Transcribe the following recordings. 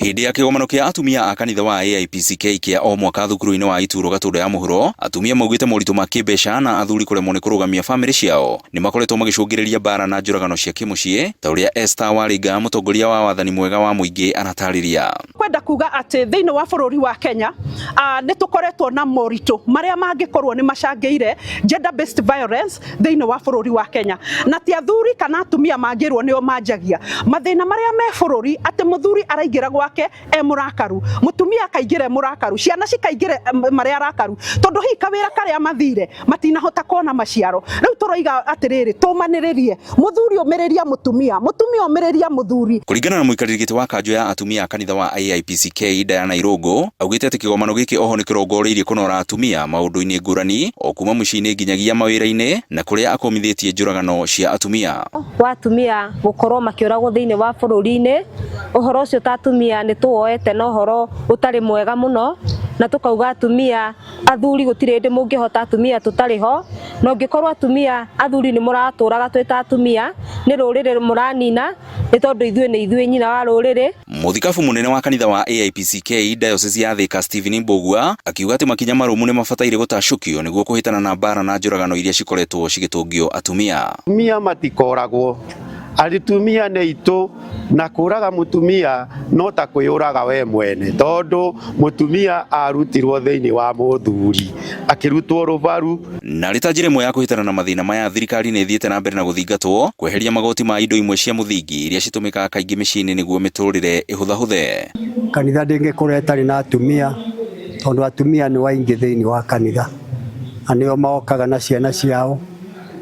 Hindi ya kigomano kia atumia a kanitha wa AIPCK kia o mwaka thukuru-ini wa Ituro Gatundo ya Muhuro, atumia maugite moritu ma kimbeca na athuri kuremwo ni kurugamia family ciao ni makoretwo magicungiriria bara na njuragano cia kimucii ta uria Esther Waringa, mutongoria wa wathani mwega wa muingi, anatariria. Kwenda kuga ati thiini wa bururi wa Kenya ni tukoretwo na moritu maria mangikorwo ni macangiire gender based violence thiini wa bururi wa Kenya, na ti athuri kana atumia mangirwo nio manjagia mathina maria me bururi ati muthuri araingira gwake murakaru, mutumia akaingira murakaru, ciana cikaingira maria arakaru tondu hi kawira karia mathire matinahota kuona maciaro. Riu turoiga atiriri tumaniririe muthuri umiriria mutumia, mutumia umiriria muthuri. Kuringana na muikariri wa kanjo ya atumia kanitha wa AIPCK Diana Irungu, augite ati kigomano giki oho ni kirongoririe kunora atumia maundu-ini ngurani o kuma mucii-ini nginyagia mawira-ini na kuria akomithitie njuragano cia atumia. Wa atumia gukorwo makiuragwo thiini wa bururi-ini, uhoro ucio ta atumia ni tuoete na uhoro utari mwega muno, na tukauga atumia athuri gutire ndi mungihota atumia tutariho, no ngikorwo atumia athuri ni muraturaga twita atumia ni rurire muranina ni tondu ithuĩ ni ithuĩ nyina wa rurire. Muthikabu munene wa kanitha wa AIPCK Diocese ya Thika Stephen Mbugua akiuga ati makinya marumu ni mabataire gutacukio niguo kuhitana na bara na njuragano iria cikoretwo cigitungio atumia. Atumia matikoragwo, atumia nĩ itu, na kuraga mutumia no ta kwiyuraga we mwene, tondu mutumia arutirwo thiini wa muthuri akirutwo rubaru. Na rita njira imwe ya kuhitana na mathina maya, thirikari ni thiete na mbere na guthingatwo kweheria magoti ma indo imwe cia muthingi iria citumikaga kaingi micii-ini niguo miturire ihuthahuthe. Kanitha ndingikorwo itari na atumia tondu atumia ni waingi thiini wa kanitha, na nio maokaga na ciana ciao,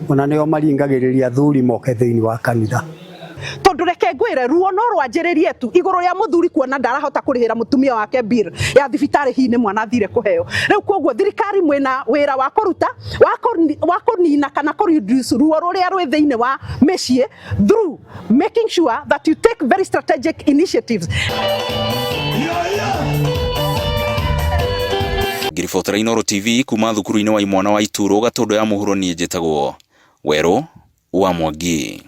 ona nio maringagiriria athuri moke thiini wa kanitha. Tondu reke ngwire ruo no rwanjiririe tu iguru ria muthuri kuona ndarahota kurihira mutumia wake bill ya thibitari hi ni mwana athire kuheo. Riu koguo thirikari mwena wira wa kuruta wa kunina kana reduce ruo ruria rwi thiini wa micii through making sure that you take very strategic initiatives. Ngiribotera Inooro TV kuma thukuru-ini wa imwana wa Ituro Gatundo ya Muhuro, ni njitagwo Weru wa Mwangi.